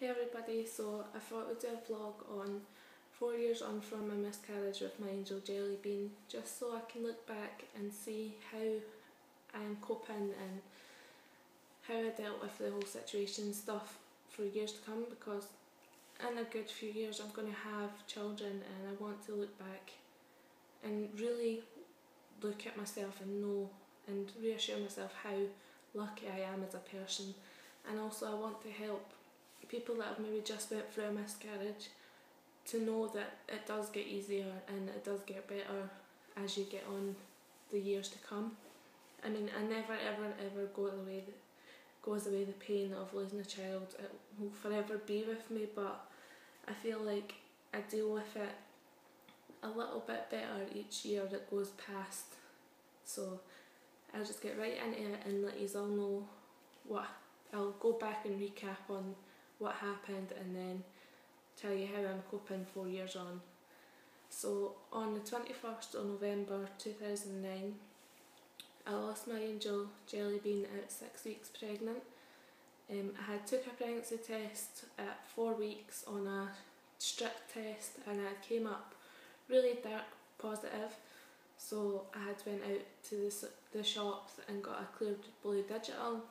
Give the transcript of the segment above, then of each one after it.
Hey everybody, so I thought I'd do a vlog on 4 years on from my miscarriage with my angel Jelly Bean, just so I can look back and see how I am coping and how I dealt with the whole situation and stuff for years to come, because in a good few years I'm going to have children and I want to look back and really look at myself and know and reassure myself how lucky I am as a person. And also I want to help people that have maybe just went through a miscarriage to know that it does get easier and it does get better as you get on the years to come. I mean, I never ever goes away the pain of losing a child. It will forever be with me, but I feel like I deal with it a little bit better each year that goes past. So I'll just get right into it and let you all know what I'll go back and recap on what happened and then tell you how I'm coping 4 years on. So on the 21st of November 2009 I lost my angel Jelly Bean at 6 weeks pregnant. I had took a pregnancy test at 4 weeks on a strip test and it came up really dark positive, so I had went out to the shops and got a clear blue digital,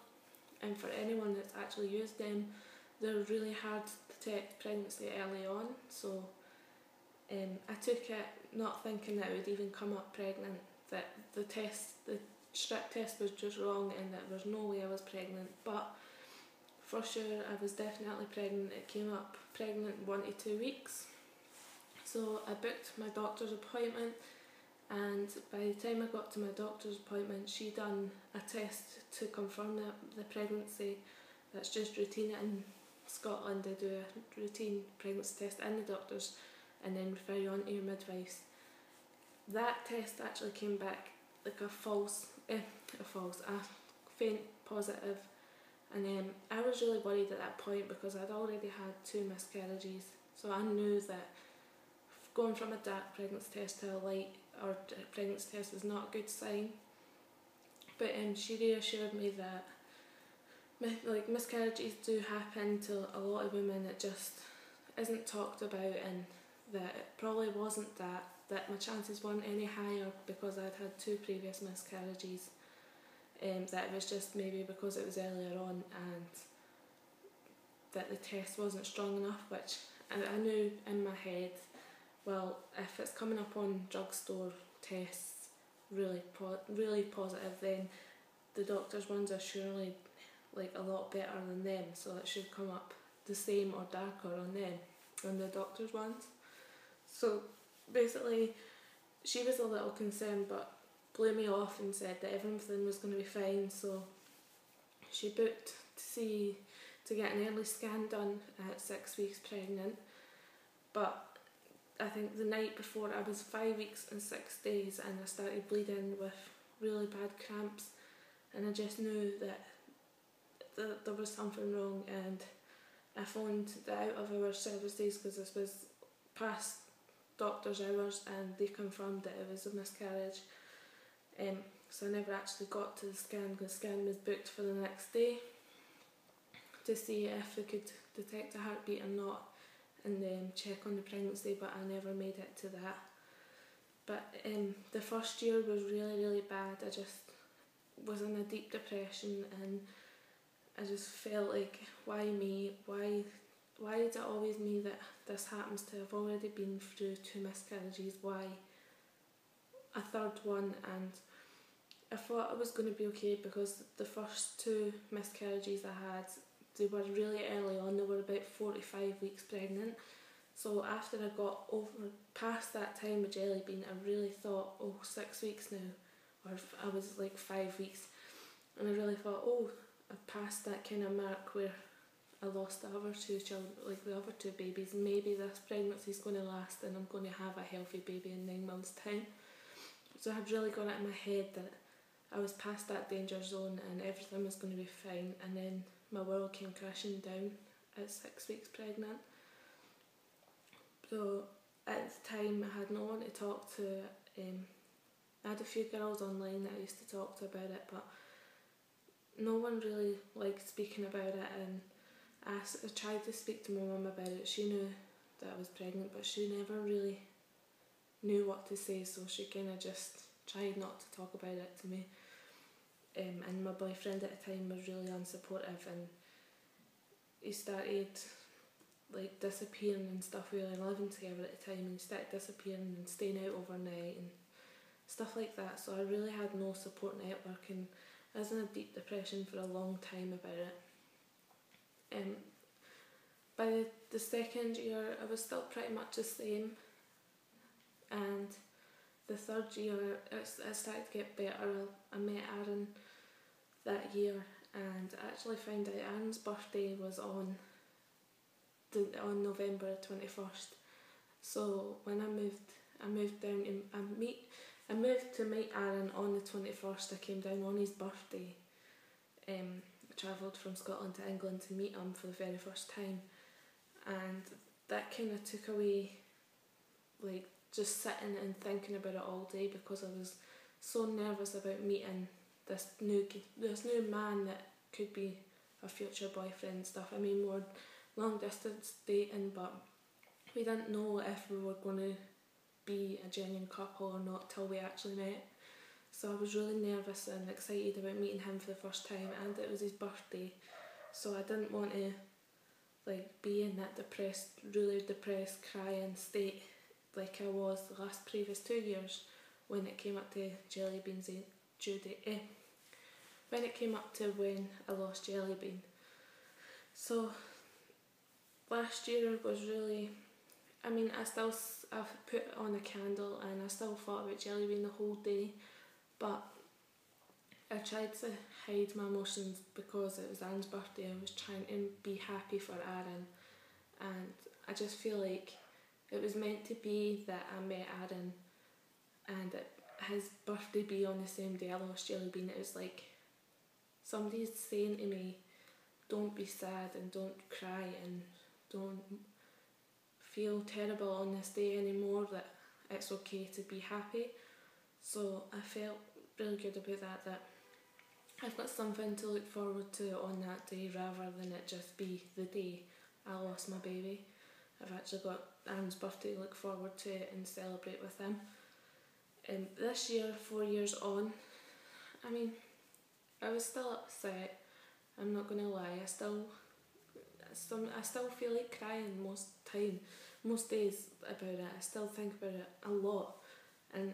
and for anyone that's actually used them, they're really hard to detect pregnancy early on. So I took it not thinking that it would even come up pregnant, that the strip test was just wrong and that there was no way I was pregnant, but for sure I was definitely pregnant. It came up pregnant 1 to 2 weeks. So I booked my doctor's appointment, and by the time I got to my doctor's appointment she done a test to confirm the pregnancy. That's just routine in Scotland. They do a routine pregnancy test in the doctors and then refer you on to your midwives. That test actually came back like a faint positive, and I was really worried at that point because I'd already had 2 miscarriages, so I knew that going from a dark pregnancy test to a light or pregnancy test was not a good sign. But she reassured me that miscarriages do happen to a lot of women. It just isn't talked about, and that it probably wasn't that my chances weren't any higher because I'd had 2 previous miscarriages. That it was just maybe because it was earlier on and that the test wasn't strong enough, which I knew in my head, well, if it's coming up on drugstore tests really positive, then the doctor's ones are surely like a lot better than them, so it should come up the same or darker on them than the doctor's ones. So basically she was a little concerned but blew me off and said that everything was going to be fine. So she booked to get an early scan done at 6 weeks pregnant, but I think the night before I was 5 weeks and 6 days and I started bleeding with really bad cramps, and I just knew that there was something wrong, and I phoned the out of hours services because this was past doctor's hours and they confirmed that it was a miscarriage. So I never actually got to the scan because the scan was booked for the next day to see if they could detect a heartbeat or not and then check on the pregnancy, but I never made it to that. But the first year was really bad. I just was in a deep depression and I just felt like, why me? Why is it always me that this happens to? I've already been through 2 miscarriages, why a third one? And I thought I was going to be okay because the first 2 miscarriages I had, they were really early on. They were about 45 weeks pregnant. So after I got past that time with Jelly Bean, I really thought, oh, 6 weeks now, or I was like 5 weeks, and I really thought, oh, I've passed that kind of mark where I lost the other 2 children, like the other 2 babies. Maybe this pregnancy is going to last and I'm going to have a healthy baby in 9 months' time. So I had really got it in my head that I was past that danger zone and everything was going to be fine, and then my world came crashing down at 6 weeks pregnant. So at the time I had no one to talk to. I had a few girls online that I used to talk to about it, but no one really liked speaking about it and I tried to speak to my mum about it. She knew that I was pregnant, but she never really knew what to say, so she kind of just tried not to talk about it to me. And my boyfriend at the time was really unsupportive, and he started like disappearing and stuff. We were living together at the time, and he started disappearing and staying out overnight and stuff like that. So I really had no support network, and I was in a deep depression for a long time about it. By the second year, I was still pretty much the same, and the third year it started to get better. I met Aaron that year, and I actually found out Aaron's birthday was on November 21st. So when I moved down and I moved to meet Aaron on the 21st. I came down on his birthday. I travelled from Scotland to England to meet him for the very first time, and that kind of took away like just sitting and thinking about it all day, because I was so nervous about meeting this new man that could be a future boyfriend and stuff. I mean, we were long distance dating, but we didn't know if we were going to be a genuine couple or not till we actually met. So I was really nervous and excited about meeting him for the first time, and it was his birthday, so I didn't want to like be in that really depressed crying state like I was the previous 2 years when it came up to Jelly Bean's due date. When it came up to when I lost Jelly Bean. So last year was really, I mean, I put on a candle and I still thought about Jelly Bean the whole day, but I tried to hide my emotions because it was Aaron's birthday. I was trying to be happy for Aaron, and I just feel like it was meant to be that I met Aaron and his birthday be on the same day I lost Jelly Bean. It was like somebody's saying to me, don't be sad and don't cry and don't feel terrible on this day anymore, that it's okay to be happy. So I felt really good about that I've got something to look forward to on that day rather than it just be the day I lost my baby. I've actually got Aaron's birthday to look forward to and celebrate with him. This year, 4 years on, I mean, I was still upset. I'm not gonna lie. I still feel like crying most days about it. I still think about it a lot, and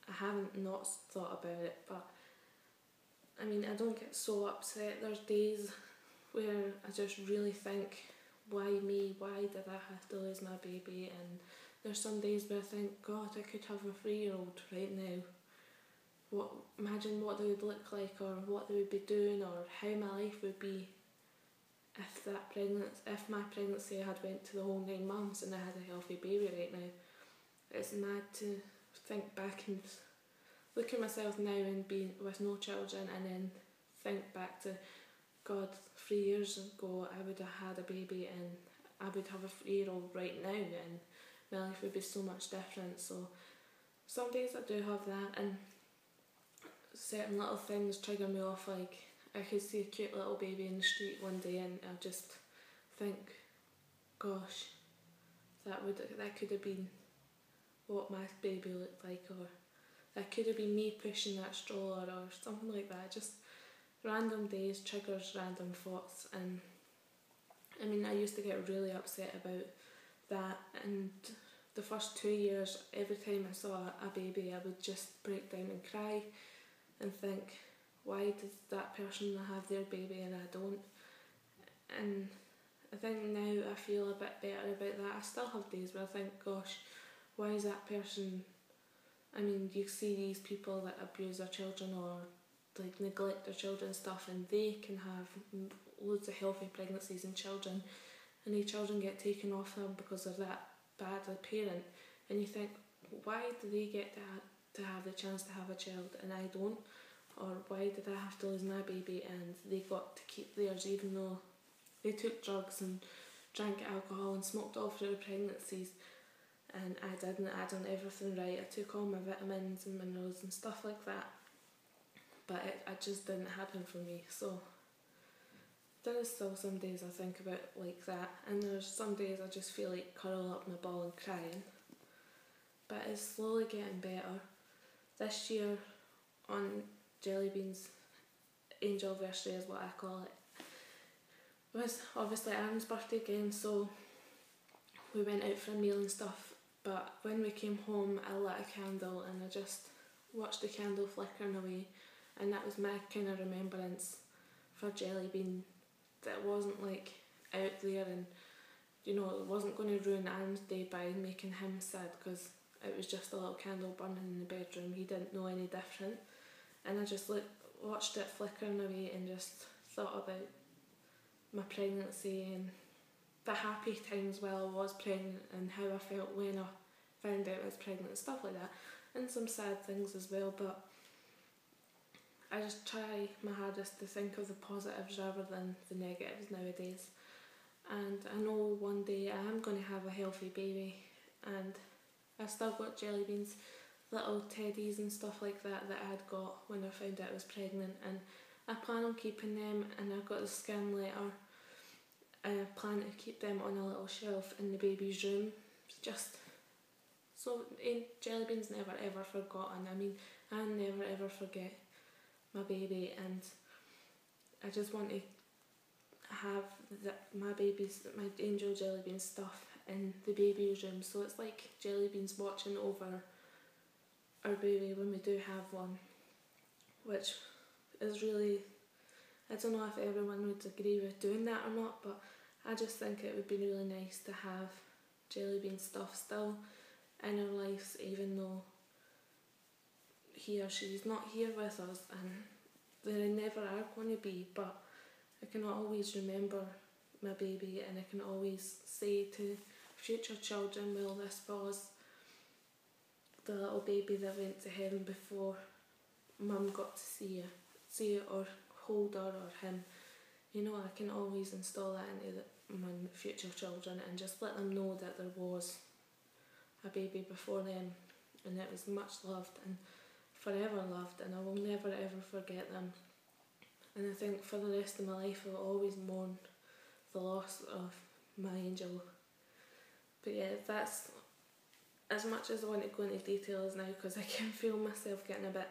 I haven't not thought about it. But I mean, I don't get so upset. There's days where I just really think, why me? Why did I have to lose my baby? And there's some days where I think, God, I could have a 3-year-old right now. Imagine what they would look like, or what they would be doing, or how my life would be if my pregnancy had went to the whole 9 months and I had a healthy baby right now. It's mad to think back and look at myself now and be with no children, and then think back to, God, 3 years ago I would have had a baby and I would have a 3-year-old right now, and my life would be so much different. So some days I do have that, and certain little things trigger me off. Like, I could see a cute little baby in the street one day and I'll just think, gosh, that could have been what my baby looked like, or that could have been me pushing that stroller or something like that. Just random days triggers random thoughts, and I mean, I used to get really upset about that, and the first 2 years, every time I saw a baby I would just break down and cry and think, why does that person have their baby and I don't? And I think now I feel a bit better about that. I still have days where I think, gosh, why is that person, I mean, you see these people that abuse their children or like neglect their children and stuff, and they can have loads of healthy pregnancies and children, and the children get taken off them because they're that bad a parent, and you think, why do they get to have the chance to have a child and I don't? Or why did I have to lose my baby and they got to keep theirs, even though they took drugs and drank alcohol and smoked all through their pregnancies, and I didn't. I done everything right. I took all my vitamins and minerals and stuff like that, but it just didn't happen for me. So there is still some days I think about it like that, and there's some days I just feel like curling up in my ball and crying. But it's slowly getting better. This year, on Jellybean's Angelversary is what I call it, was obviously Aaron's birthday again, so we went out for a meal and stuff, but when we came home I lit a candle and I just watched the candle flickering away, and that was my kind of remembrance for Jellybean, that it wasn't like out there and it wasn't going to ruin Aaron's day by making him sad, because it was just a little candle burning in the bedroom. He didn't know any different, and I just watched it flickering away and just thought about my pregnancy and the happy times while I was pregnant and how I felt when I found out I was pregnant and stuff like that, and some sad things as well. But I just try my hardest to think of the positives rather than the negatives nowadays, and I know one day I am going to have a healthy baby, and I've still got Jellybean's little teddies and stuff like that I had got when I found out I was pregnant, and I plan on keeping them, and I've got the scan letter. I plan to keep them on a little shelf in the baby's room, just so Jellybean's never ever forgotten. I mean, I never ever forget my baby, and I just want to have my Angel Jellybean stuff in the baby's room, so it's like Jellybean's watching over our baby when we do have one, which is really, I don't know if everyone would agree with doing that or not, but I just think it would be really nice to have Jellybean stuff still in our lives, even though he or she's not here with us, and they never are going to be, but I can always remember my baby, and I can always say to future children, well, this was the little baby that went to heaven before Mum got to see it or hold her or him. I can always install that into my future children and just let them know that there was a baby before them, and it was much loved and forever loved, and I will never ever forget them. And I think for the rest of my life I'll always mourn the loss of my angel. But yeah, that's as much as I want to go into details now, because I can feel myself getting a bit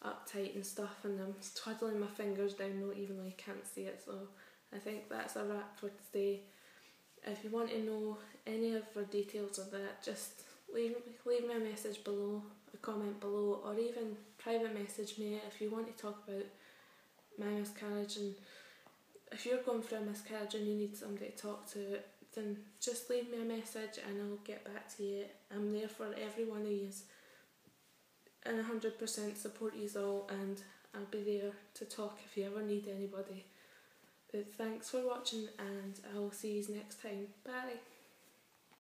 uptight and stuff, and I'm twiddling my fingers down not even though you can't see it. So I think that's a wrap for today. If you want to know any of the details of that, just leave me a message below, a comment below, or even private message me if you want to talk about my miscarriage. And if you're going through a miscarriage and you need somebody to talk to, then just leave me a message and I'll get back to you. I'm there for every one of you and 100% support you all, and I'll be there to talk if you ever need anybody. But thanks for watching, and I'll see you next time. Bye.